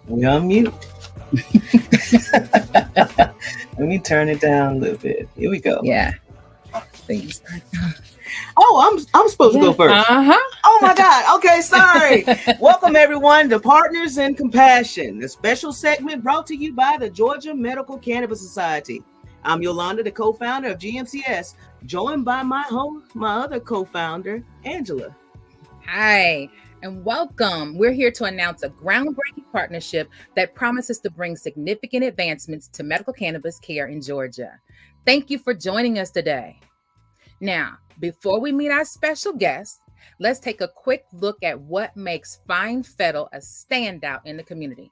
We on mute. Let me turn it down a little bit. Here we go. Yeah. Oh, I'm supposed to go first. Oh my God. Okay, sorry. Welcome everyone to Partners in Compassion, the special segment brought to you by the Georgia Medical Cannabis Society. I'm Yolanda, the co-founder of GMCS, joined by my other co-founder, Angela. Hi, and welcome. We're here to announce a groundbreaking partnership that promises to bring significant advancements to medical cannabis care in Georgia. Thank you for joining us today. Now, before we meet our special guest, let's take a quick look at what makes Fine Fettle a standout in the community.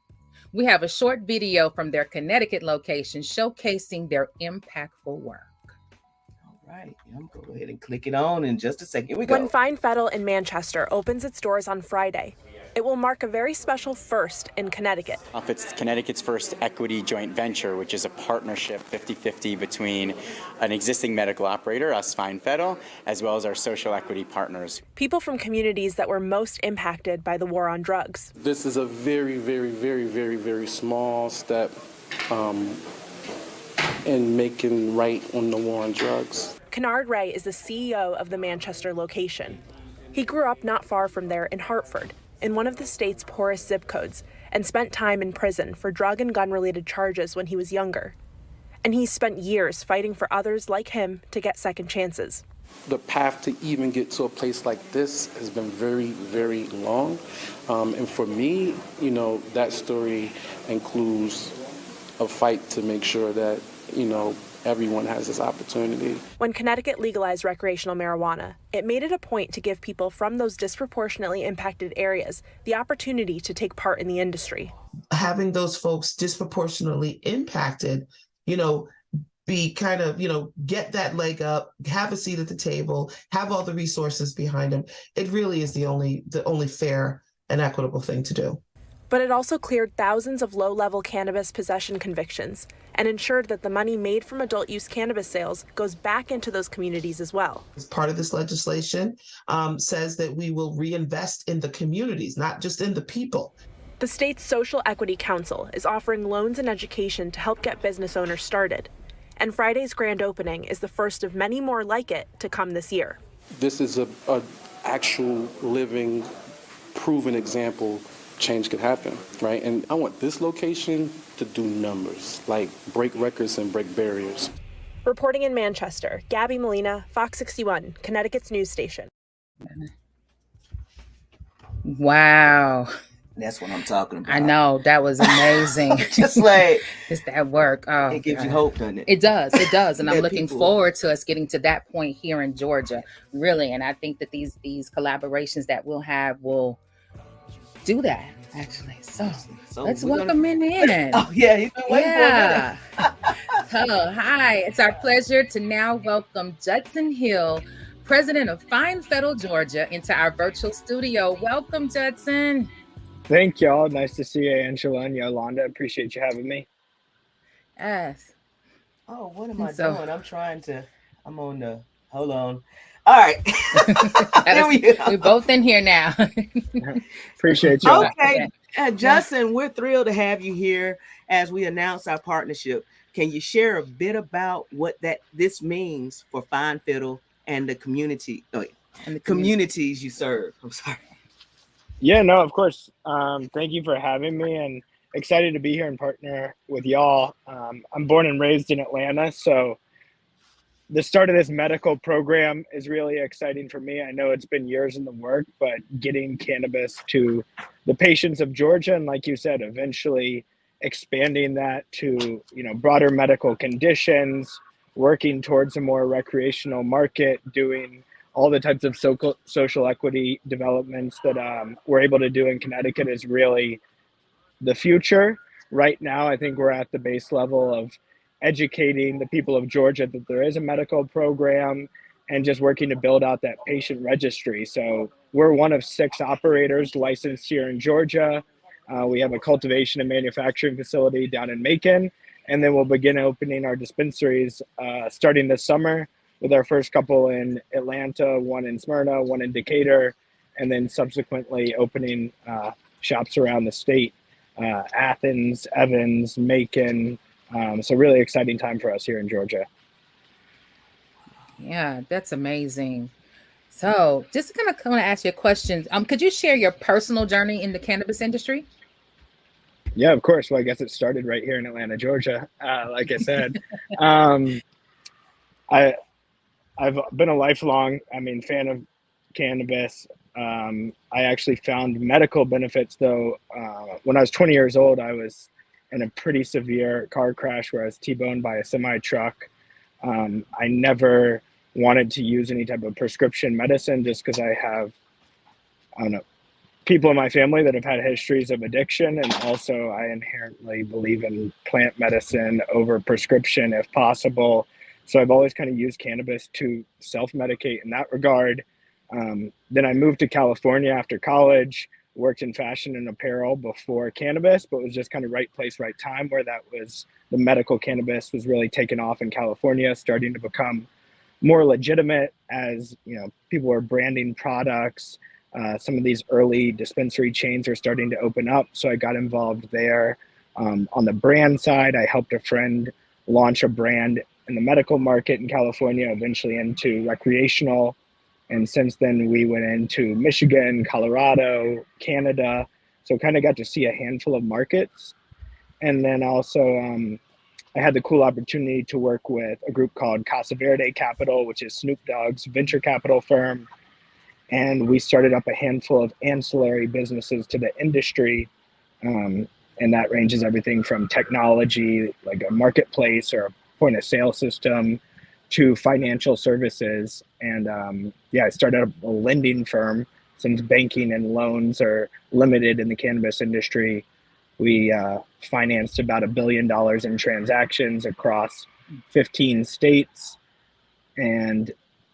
We have a short video from their Connecticut location showcasing their impactful work. All right, I'm going to go ahead and click it on in just a second. Here we go. When Fine Fettle in Manchester opens its doors on Friday, it will mark a very special first in Connecticut. It's Connecticut's first equity joint venture, which is a partnership 50-50 between an existing medical operator, us Fine Fettle, as well as our social equity partners. People from communities that were most impacted by the war on drugs. This is a very, very, very, very, very small step in making right on the war on drugs. Kennard Ray is the CEO of the Manchester location. He grew up not far from there in Hartford, in one of the state's poorest zip codes, and spent time in prison for drug and gun-related charges when he was younger. And he's spent years fighting for others like him to get second chances. The path to even get to a place like this has been very, very long. And for me, that story includes a fight to make sure that, everyone has this opportunity. When Connecticut legalized recreational marijuana, it made it a point to give people from those disproportionately impacted areas the opportunity to take part in the industry. Having those folks disproportionately impacted, be kind of, get that leg up, have a seat at the table, have all the resources behind them. It really is the only fair and equitable thing to do. But it also cleared thousands of low-level cannabis possession convictions and ensured that the money made from adult-use cannabis sales goes back into those communities as well. As part of this legislation says that we will reinvest in the communities, not just in the people. The state's Social Equity Council is offering loans and education to help get business owners started. And Friday's grand opening is the first of many more like it to come this year. This is a actual living, proven example. Change could happen, right? And I want this location to do numbers, like break records and break barriers. Reporting in Manchester, Gabby Molina, Fox 61, Connecticut's news station. Wow. That's what I'm talking about. I know, that was amazing. Just like it's that work. Oh, it gives you hope, doesn't it? It does. And I'm looking forward to us getting to that point here in Georgia, really. And I think that these collaborations that we'll have will do that, actually. So let's welcome him in. Oh, yeah, he's been waiting for a minute. Hello, hi. It's our pleasure to now welcome Judson Hill, president of Fine Fettle, Georgia, into our virtual studio. Welcome, Judson. Thank y'all. Nice to see you, Angela and Yolanda. Appreciate you having me. Yes. Oh, what am I doing? I'm on the, hold on. All right. We're both in here now. Appreciate you. Okay. Justin, we're thrilled to have you here as we announce our partnership. Can you share a bit about what this means for Fine Fettle and the community and the communities you serve? I'm sorry. Yeah, no, of course. Thank you for having me, and excited to be here and partner with y'all. I'm born and raised in Atlanta, so the start of this medical program is really exciting for me. I know it's been years in the work, but getting cannabis to the patients of Georgia, and like you said, eventually expanding that to, broader medical conditions, working towards a more recreational market, doing all the types of social equity developments that we're able to do in Connecticut is really the future. Right now, I think we're at the base level of educating the people of Georgia that there is a medical program and just working to build out that patient registry. So we're one of 6 operators licensed here in Georgia. We have a cultivation and manufacturing facility down in Macon, and then we'll begin opening our dispensaries starting this summer with our first couple in Atlanta, one in Smyrna, one in Decatur, and then subsequently opening shops around the state, Athens, Evans, Macon. So really exciting time for us here in Georgia. Yeah, that's amazing. So just kind of ask you a question. Could you share your personal journey in the cannabis industry? Yeah, of course. Well, I guess it started right here in Atlanta, Georgia. Like I said, I've been a lifelong, fan of cannabis. I actually found medical benefits, though. When I was 20 years old, I was in a pretty severe car crash where I was T-boned by a semi-truck. I never wanted to use any type of prescription medicine just because I have, people in my family that have had histories of addiction. And also I inherently believe in plant medicine over prescription if possible. So I've always kind of used cannabis to self-medicate in that regard. Then I moved to California after college, worked in fashion and apparel before cannabis, but was just kind of right place, right time, where that was the medical cannabis was really taken off in California, starting to become more legitimate as, people were branding products. Some of these early dispensary chains are starting to open up. So I got involved there. On the brand side, I helped a friend launch a brand in the medical market in California, eventually into recreational. And since then, we went into Michigan, Colorado, Canada. So kind of got to see a handful of markets. And then also, I had the cool opportunity to work with a group called Casa Verde Capital, which is Snoop Dogg's venture capital firm. And we started up a handful of ancillary businesses to the industry. And that ranges everything from technology, like a marketplace or a point of sale system, to financial services. And I started up a lending firm, since banking and loans are limited in the cannabis industry. We financed about $1 billion in transactions across 15 states. And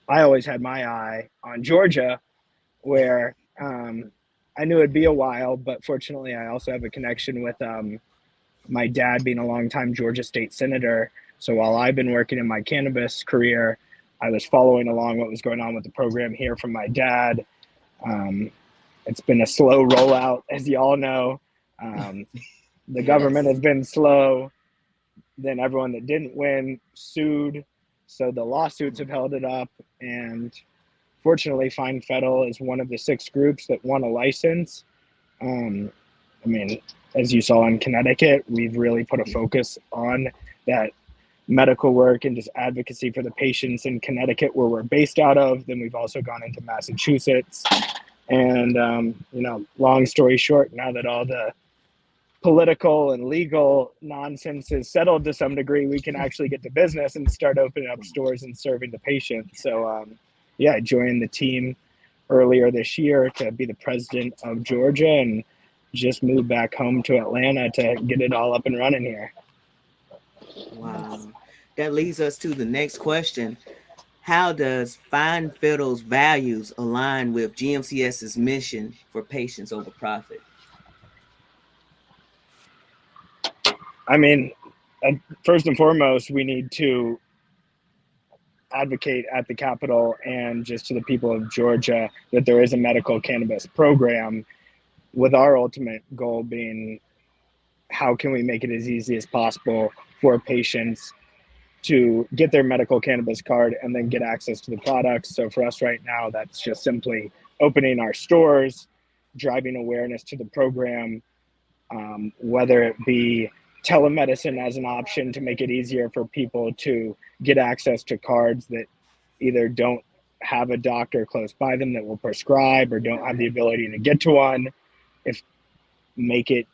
I always had my eye on Georgia, where I knew it'd be a while, but fortunately I also have a connection with my dad being a longtime Georgia state senator. So while I've been working in my cannabis career, I was following along what was going on with the program here from my dad. It's been a slow rollout, as you all know. The government has been slow. Then everyone that didn't win sued. So the lawsuits have held it up. And fortunately, Fine Federal is one of the 6 groups that won a license. As you saw in Connecticut, we've really put a focus on that medical work and just advocacy for the patients in Connecticut, where we're based out of. Then we've also gone into Massachusetts. And, long story short, now that all the political and legal nonsense is settled to some degree, we can actually get to business and start opening up stores and serving the patients. So, I joined the team earlier this year to be the president of Georgia, and just moved back home to Atlanta to get it all up and running here. Wow. That leads us to the next question. How does Fine Federal's values align with GMCS's mission for patients over profit? First and foremost, we need to advocate at the Capitol and just to the people of Georgia that there is a medical cannabis program, with our ultimate goal being how can we make it as easy as possible for patients to get their medical cannabis card and then get access to the products. So for us right now, that's just simply opening our stores, driving awareness to the program, whether it be telemedicine as an option to make it easier for people to get access to cards that either don't have a doctor close by them that will prescribe or don't have the ability to get to one. Make it,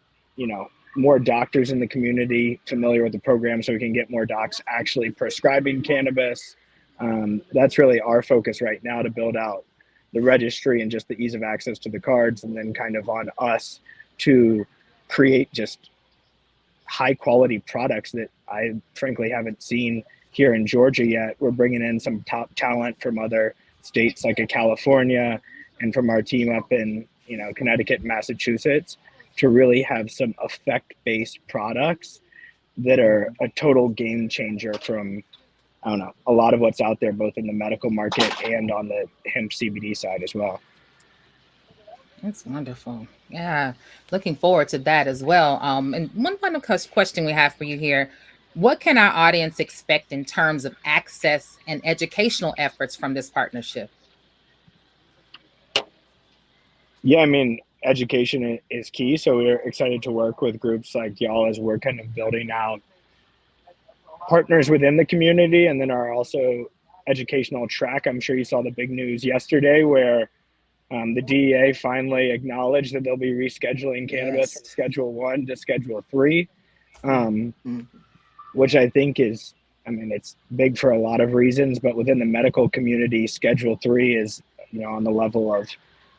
more doctors in the community familiar with the program so we can get more docs actually prescribing cannabis. That's really our focus right now, to build out the registry and just the ease of access to the cards, and then kind of on us to create just high quality products that I frankly haven't seen here in Georgia yet. We're bringing in some top talent from other states like California, and from our team up in Connecticut and Massachusetts, to really have some effect-based products that are a total game changer from, a lot of what's out there, both in the medical market and on the hemp CBD side as well. That's wonderful. Yeah, looking forward to that as well. And one final question we have for you here: what can our audience expect in terms of access and educational efforts from this partnership? Yeah, I mean, education is key. So we're excited to work with groups like y'all as we're kind of building out partners within the community, and then our also educational track. I'm sure you saw the big news yesterday where the DEA finally acknowledged that they'll be rescheduling cannabis from Schedule 1 to Schedule 3, which I think is, I mean, it's big for a lot of reasons, but within the medical community, Schedule 3 is, on the level of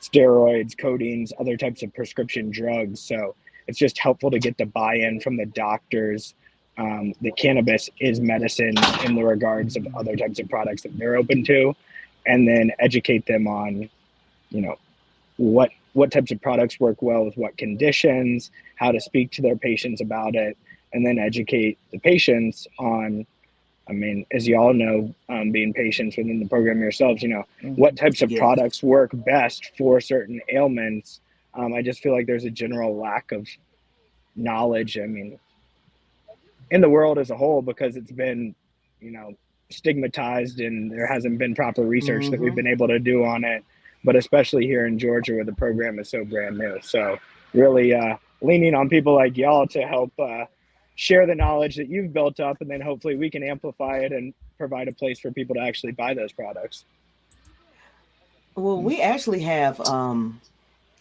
steroids, codeines, other types of prescription drugs. So it's just helpful to get the buy-in from the doctors that cannabis is medicine in the regards of other types of products that they're open to, and then educate them on, what types of products work well with what conditions, how to speak to their patients about it, and then educate the patients on, I mean, as you all know, being patients within the program yourselves, what types of products work best for certain ailments. I just feel like there's a general lack of knowledge, I mean, in the world as a whole, because it's been, stigmatized and there hasn't been proper research that we've been able to do on it, but especially here in Georgia where the program is so brand new. So really leaning on people like y'all to help share the knowledge that you've built up, and then hopefully we can amplify it and provide a place for people to actually buy those products. Well, we actually have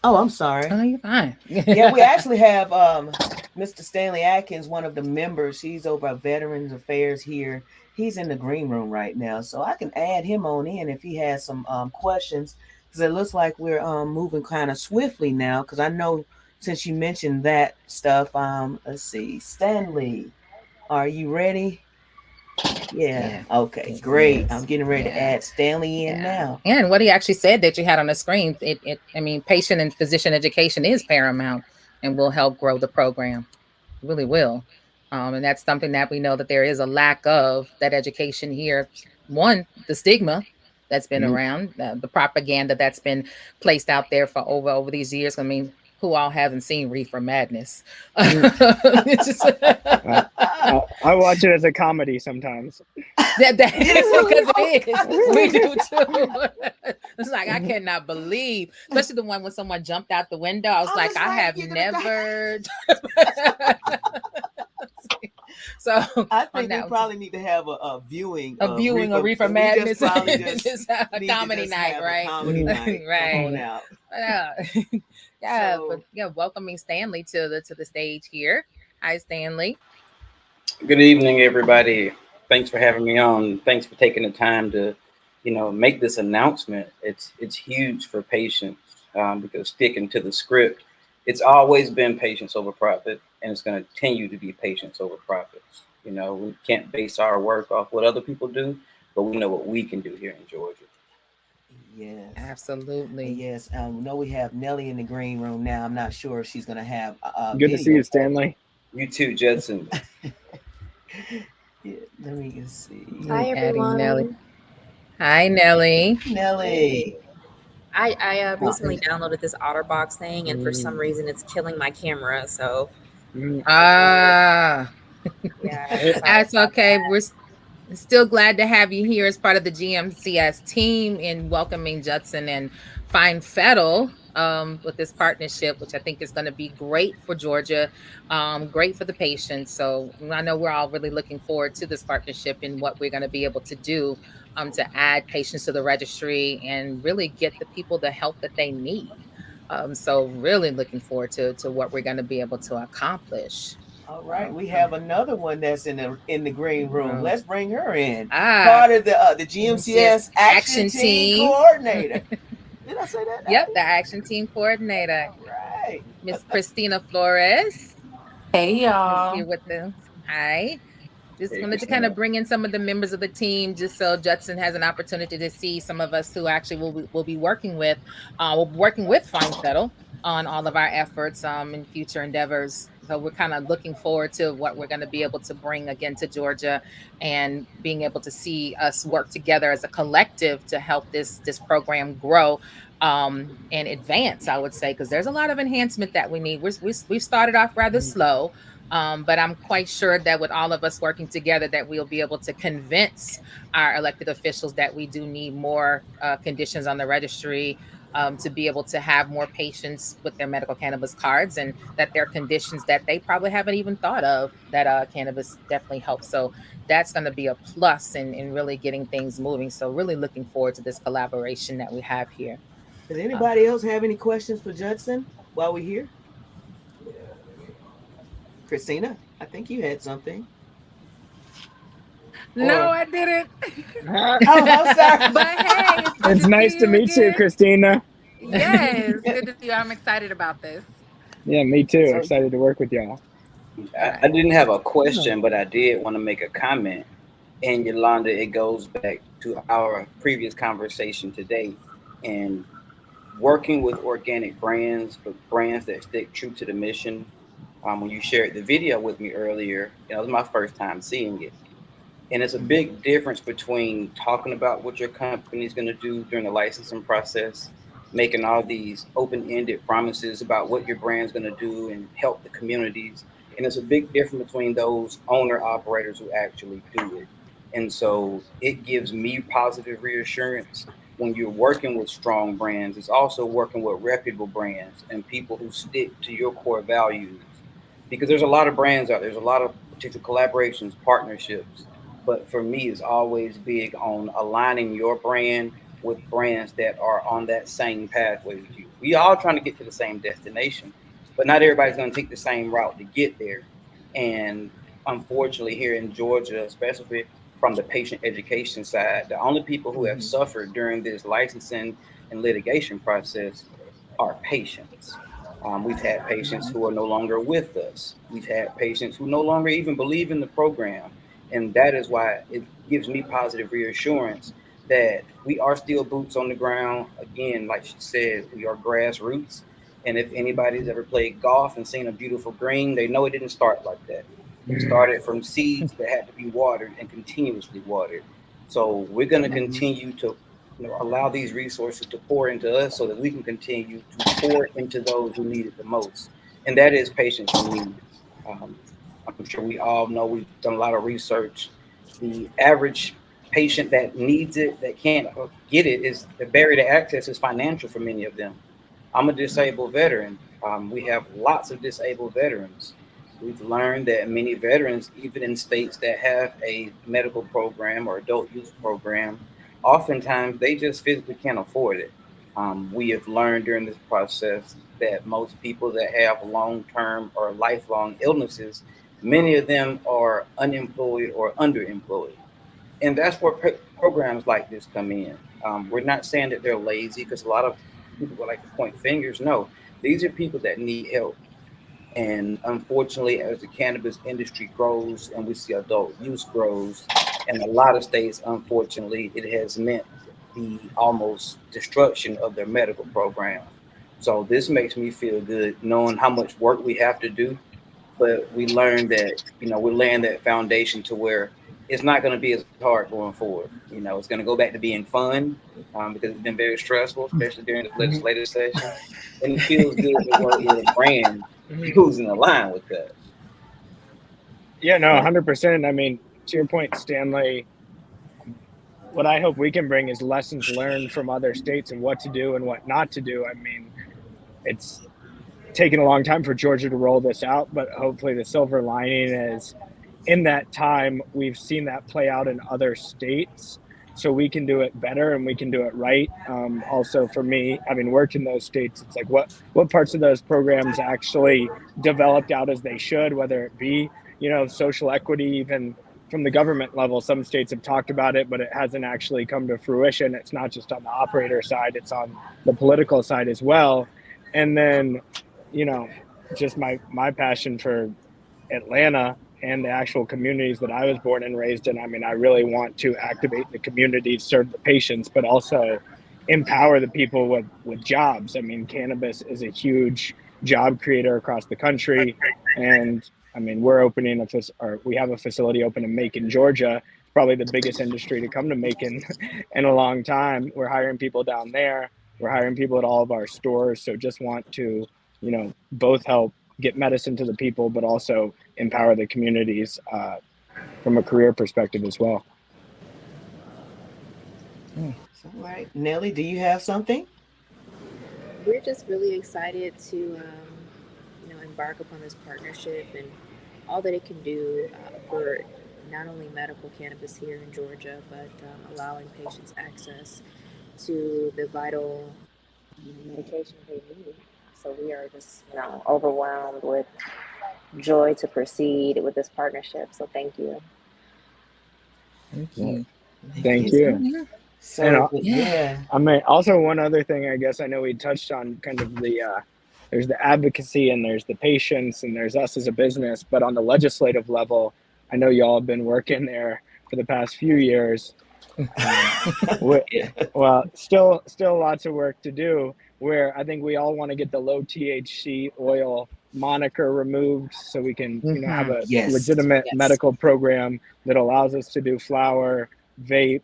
oh, I'm sorry. Oh, you're fine. Yeah, we actually have Mr. Stanley Atkins, one of the members. He's over at Veterans Affairs here. He's in the green room right now, so I can add him on in if he has some questions, because it looks like we're moving kind of swiftly now, because I know since you mentioned that stuff, let's see, Stanley, are you ready? Yeah. Okay, great. Yes. I'm getting ready to add Stanley in now. Yeah, and what he actually said that you had on the screen, I mean, patient and physician education is paramount and will help grow the program. It really will. And that's something that we know that there is a lack of that education here. One, the stigma that's been around, the propaganda that's been placed out there for over these years. I mean, who all haven't seen Reefer Madness? I watch it as a comedy sometimes. That is because it is. We do too. It's like, I cannot believe, especially the one when someone jumped out the window. I was like, I have never. So I think we probably need to have a viewing of Reefer Madness. Just a comedy night, right? Comedy night, right? Yeah, so, but yeah, welcoming Stanley to the stage here. Hi, Stanley. Good evening, everybody. Thanks for having me on. Thanks for taking the time to, make this announcement. It's huge for patients because sticking to the script, it's always been patients over profit, and it's going to continue to be patients over profits. We can't base our work off what other people do, but we know what we can do here in Georgia. Yes, absolutely. Yes, know we have Nellie in the green room now. I'm not sure if she's going to have. Good to see you, Stanley. You too, Judson. Yeah, let me just see. Hi, everyone. Nellie. Hi, Nellie. Nellie. I recently downloaded this OtterBox thing, and for some reason, it's killing my camera. So, yeah, that's okay. We're still glad to have you here as part of the GMCS team in welcoming Judson and Fine Fettle with this partnership, which I think is going to be great for Georgia, great for the patients. So I know we're all really looking forward to this partnership and what we're going to be able to do to add patients to the registry and really get the people the help that they need. So really looking forward to what we're going to be able to accomplish. All right, we have another one that's in the green room. Let's bring her in. Part of the GMCS Action Team Coordinator. Did I say that? Yep, the Action Team Coordinator. All right, Miss Christina Flores. Hey, y'all. Here with them. Hi. Just wanted to kind of bring in some of the members of the team, just so Judson has an opportunity to see some of us who actually will be working with Fine Fettle on all of our efforts in future endeavors. So we're kind of looking forward to what we're going to be able to bring again to Georgia, and being able to see us work together as a collective to help this program grow and advance, I would say, because there's a lot of enhancement that we need. We've started off rather slow, but I'm quite sure that with all of us working together, that we'll be able to convince our elected officials that we do need more conditions on the registry, to be able to have more patients with their medical cannabis cards, and that there are conditions that they probably haven't even thought of that cannabis definitely helps. So that's going to be a plus in really getting things moving. So really looking forward to this collaboration that we have here. Does anybody else have any questions for Judson while we're here? Christina, I think you had something. No, I didn't. Oh, I'm sorry. But hey, it's nice to meet you, Christina. Yes, good to see you. I'm excited about this. Yeah, me too. Excited to work with y'all. I didn't have a question, but I did want to make a comment. And Yolanda, it goes back to our previous conversation today, and working with organic brands, but brands that stick true to the mission. When you shared the video with me earlier, it was my first time seeing it. And it's a big difference between talking about what your company is going to do during the licensing process, making all these open-ended promises about what your brand's going to do and help the communities. And it's a big difference between those owner-operators who actually do it. And so it gives me positive reassurance when you're working with strong brands. It's also working with reputable brands and people who stick to your core values. Because there's a lot of brands out there. There's a lot of potential collaborations, partnerships. But for me, it's always big on aligning your brand with brands that are on that same pathway with you. We all trying to get to the same destination, but not everybody's going to take the same route to get there. And unfortunately, here in Georgia, especially from the patient education side, the only people who have suffered during this licensing and litigation process are patients. We've had patients who are no longer with us. We've had patients who no longer even believe in the program. And that is why it gives me positive reassurance that we are still boots on the ground. Again, like she said, we are grassroots. And if anybody's ever played golf and seen a beautiful green, they know it didn't start like that. It started from seeds that had to be watered and continuously watered. So we're going to continue to allow these resources to pour into us so that we can continue to pour into those who need it the most. And that is patients in need. I'm sure we all know, we've done a lot of research. The average patient that needs it, that can't get it, is the barrier to access is financial for many of them. I'm a disabled veteran. We have lots of disabled veterans. We've learned that many veterans, even in states that have a medical program or adult use program, oftentimes they just physically can't afford it. We have learned during this process that most people that have long-term or lifelong illnesses, many of them are unemployed or underemployed. And that's where programs like this come in. We're not saying that they're lazy, because a lot of people would like to point fingers. No, these are people that need help. And unfortunately, as the cannabis industry grows and we see adult use grows, in a lot of states, unfortunately, it has meant the almost destruction of their medical program. So this makes me feel good knowing how much work we have to do. But we learned that, we're laying that foundation to where it's not going to be as hard going forward. It's going to go back to being fun, because it's been very stressful, especially during the legislative session. And it feels good to work with a brand who's in line with that. Yeah, no, 100%. I mean, to your point, Stanley, what I hope we can bring is lessons learned from other states and what to do and what not to do. I mean, it's taken a long time for Georgia to roll this out, but hopefully the silver lining is in that time, we've seen that play out in other states, so we can do it better and we can do it right. Also for me, having worked in those states, it's like what parts of those programs actually developed out as they should, whether it be, social equity, even from the government level. Some states have talked about it, but it hasn't actually come to fruition. It's not just on the operator side, it's on the political side as well. And then, just my passion for Atlanta and the actual communities that I was born and raised in. I mean, I really want to activate the community, serve the patients, but also empower the people with jobs. I mean, cannabis is a huge job creator across the country. And I mean, we have a facility open in Macon, Georgia, probably the biggest industry to come to Macon in a long time. We're hiring people down there. We're hiring people at all of our stores. So just want to, both help get medicine to the people, but also empower the communities from a career perspective as well. All right. Nelly, do you have something? We're just really excited to, embark upon this partnership and all that it can do for not only medical cannabis here in Georgia, but allowing patients access to the vital medication they need. So we are just, overwhelmed with joy to proceed with this partnership. So thank you. Thank you. Thank you. So, yeah. I mean, also one other thing, I guess I know we touched on kind of there's the advocacy and there's the patients and there's us as a business, but on the legislative level, I know y'all have been working there for the past few years. Well, still lots of work to do, where I think we all want to get the low THC oil moniker removed so we can, have a legitimate medical program that allows us to do flower, vape,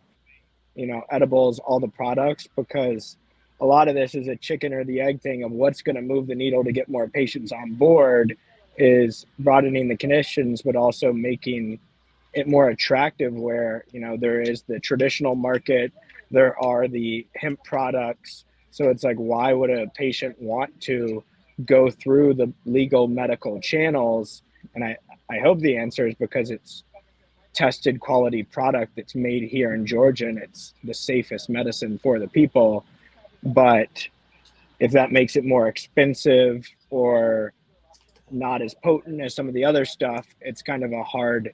edibles, all the products, because a lot of this is a chicken or the egg thing of what's going to move the needle to get more patients on board is broadening the conditions, but also making it more attractive where, there is the traditional market, there are the hemp products. So it's like, why would a patient want to go through the legal medical channels? And I hope the answer is because it's tested quality product that's made here in Georgia and it's the safest medicine for the people. But if that makes it more expensive or not as potent as some of the other stuff, it's kind of a hard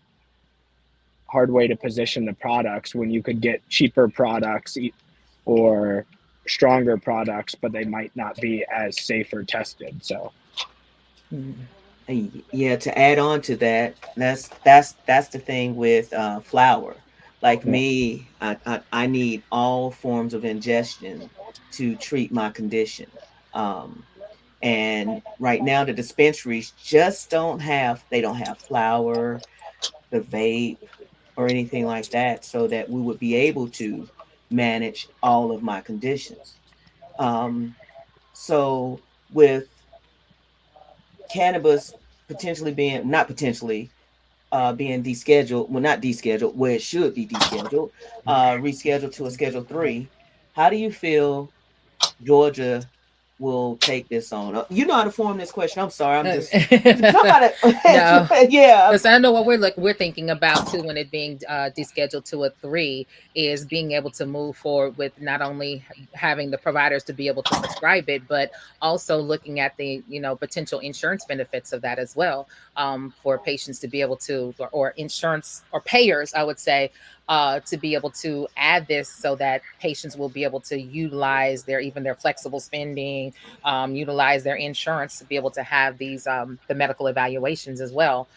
way to position the products when you could get cheaper products or stronger products, but they might not be as safe or tested. So yeah, to add on to that, that's the thing with flour. Like me, I need all forms of ingestion to treat my condition. And right now the dispensaries just don't have flour, the vape, or anything like that, so that we would be able to manage all of my conditions. So with cannabis potentially being not potentially being descheduled, well, not descheduled, where it should be descheduled, rescheduled to a Schedule 3, how do you feel Georgia will take this on? You know how to form this question. I'm sorry. I'm just somebody. No. Yeah. Because I know what we're thinking about too when it being descheduled to a 3 is being able to move forward with not only having the providers to be able to prescribe it, but also looking at the potential insurance benefits of that as well, for patients to be able to or insurance or payers, I would say, to be able to add this so that patients will be able to utilize their flexible spending, utilize their insurance to be able to have these the medical evaluations as well.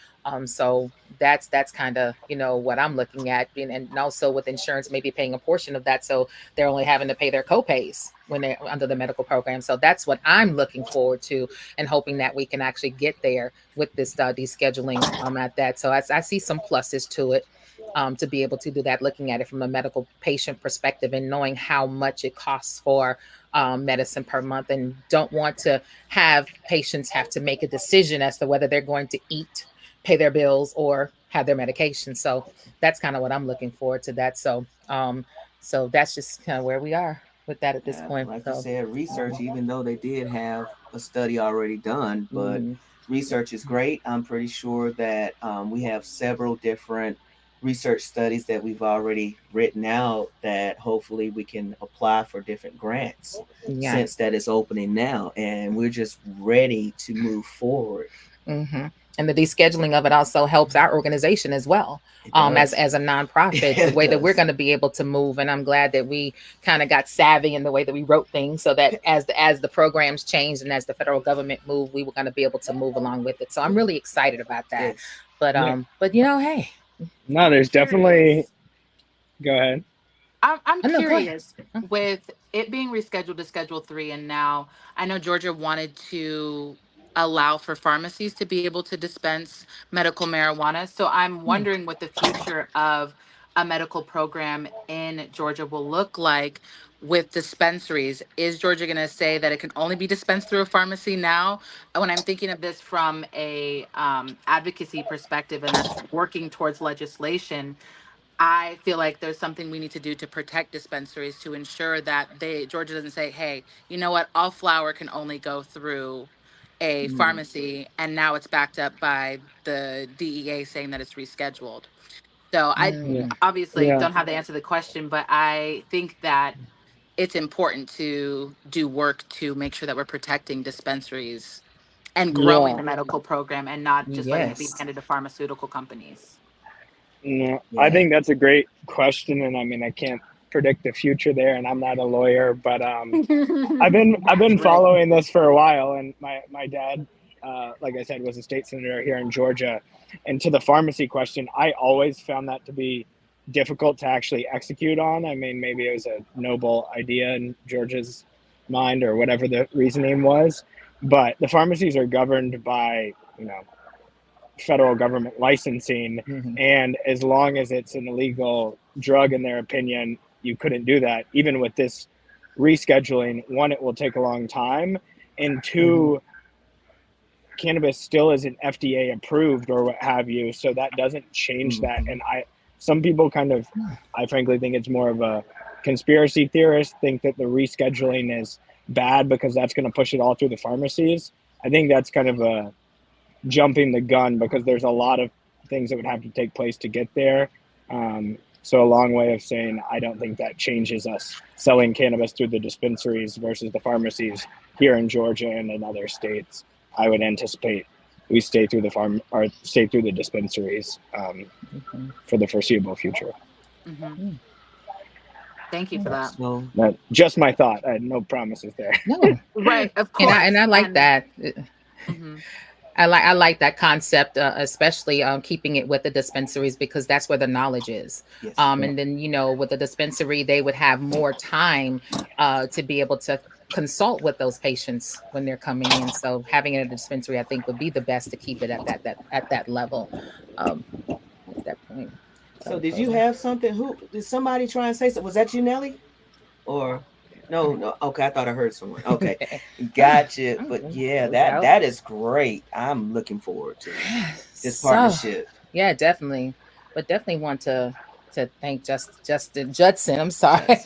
So that's kind of what I'm looking at, and also with insurance, maybe paying a portion of that, so they're only having to pay their co-pays when they're under the medical program. So that's what I'm looking forward to, and hoping that we can actually get there with this descheduling at that. So I see some pluses to it. To be able to do that, looking at it from a medical patient perspective and knowing how much it costs for medicine per month, and don't want to have patients have to make a decision as to whether they're going to eat, pay their bills, or have their medication. So that's kind of what I'm looking forward to that. So so that's just kind of where we are with that at this point. Like you said, research, even though they did have a study already done, but research is great. I'm pretty sure that we have several different research studies that we've already written out that hopefully we can apply for different grants since that is opening now, and we're just ready to move forward. And the descheduling of it also helps our organization as well, as a nonprofit, the way that we're going to be able to move. And I'm glad that we kind of got savvy in the way that we wrote things, so that as the programs changed and as the federal government moved, we were going to be able to move along with it. So I'm really excited about that. But hey. No, there's definitely. Go ahead. I'm curious with it being rescheduled to Schedule 3, and now I know Georgia wanted to allow for pharmacies to be able to dispense medical marijuana. So I'm wondering what the future of a medical program in Georgia will look like with dispensaries. Is Georgia going to say that it can only be dispensed through a pharmacy now? When I'm thinking of this from a advocacy perspective and us working towards legislation, I feel like there's something we need to do to protect dispensaries to ensure that Georgia doesn't say, hey, you know what, all flour can only go through a pharmacy, and now it's backed up by the DEA saying that it's rescheduled. So I obviously don't have the answer to the question, but I think that it's important to do work to make sure that we're protecting dispensaries and growing the medical program and not just letting it be handed to pharmaceutical companies. No, I think that's a great question, and I mean, I can't predict the future there, and I'm not a lawyer, but I've been following this for a while, and my dad, like I said, was a state senator here in Georgia. And to the pharmacy question, I always found that to be difficult to actually execute on. I mean, maybe it was a noble idea in Georgia's mind or whatever the reasoning was, but the pharmacies are governed by, federal government licensing. And as long as it's an illegal drug, in their opinion, you couldn't do that. Even with this rescheduling, one, it will take a long time, and two, cannabis still isn't FDA approved or what have you, so that doesn't change that. And some people I frankly think it's more of a conspiracy theorist, think that the rescheduling is bad because that's going to push it all through the pharmacies. I think that's kind of a jumping the gun, because there's a lot of things that would have to take place to get there. So a long way of saying, I don't think that changes us selling cannabis through the dispensaries versus the pharmacies here in Georgia and in other states. I would anticipate we stay through the dispensaries for the foreseeable future. Thank you for that. That's just my thought. I had no promises there. No. Right, of course. And I like that. I like that concept, especially keeping it with the dispensaries, because that's where the knowledge is. And then, with the dispensary, they would have more time to be able to consult with those patients when they're coming in. So having it at a dispensary, I think, would be the best to keep it at that level at that point. So did you have something? Did somebody try and say something? Was that you, Nelly? Or no? Okay, I thought I heard someone. Okay, gotcha. But yeah, that is great. I'm looking forward to this partnership. Yeah, definitely. But definitely want to thank Judson. I'm sorry,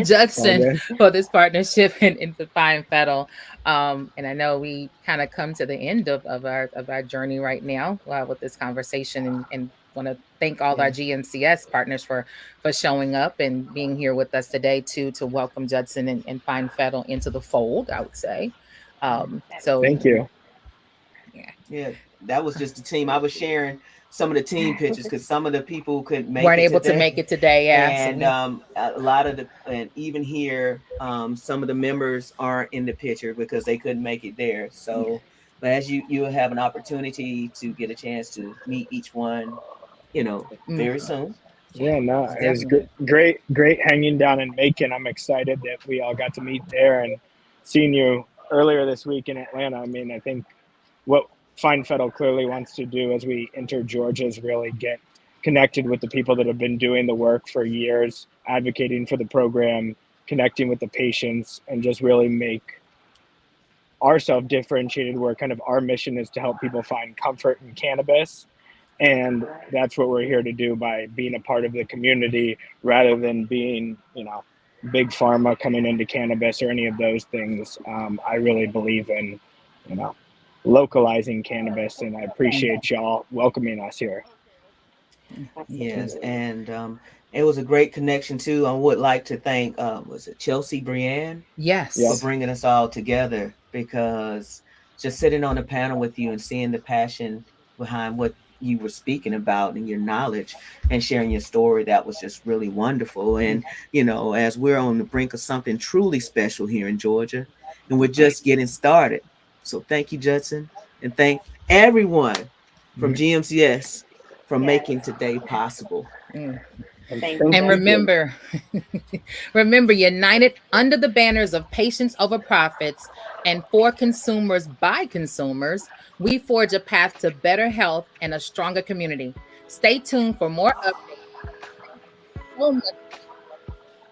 Judson, for this partnership in the Fine Federal. And I know we kind of come to the end of our journey right now with this conversation, and want to thank all our GMCS partners for showing up and being here with us today to welcome Judson and Fine Federal into the fold, I would say. So thank you. Yeah, that was just the team. I was sharing some of the team pictures because some of the people weren't able to make it today. Yeah, and a lot of and even here, some of the members aren't in the picture because they couldn't make it there. So, but as you have an opportunity to get a chance to meet each one, very soon. Yeah, no, it was great hanging down in Macon. I'm excited that we all got to meet there, and seeing you earlier this week in Atlanta. I mean, I think what Fine Federal clearly wants to do as we enter Georgia is really get connected with the people that have been doing the work for years, advocating for the program, connecting with the patients, and just really make ourselves differentiated, where kind of our mission is to help people find comfort in cannabis. And that's what we're here to do by being a part of the community, rather than being, big pharma coming into cannabis or any of those things. I really believe in, localizing cannabis, and I appreciate y'all welcoming us here. Yes, and it was a great connection too. I would like to thank was it Chelsea Brienne? Yes, for bringing us all together, because just sitting on the panel with you and seeing the passion behind what you were speaking about and your knowledge and sharing your story, that was just really wonderful. And as we're on the brink of something truly special here in Georgia, and we're just getting started. So thank you, Judson, and thank everyone from GMCS for making today possible. And remember, united under the banners of patients over profits and for consumers by consumers, we forge a path to better health and a stronger community. Stay tuned for more updates. so much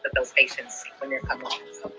that those patients when they're coming in. So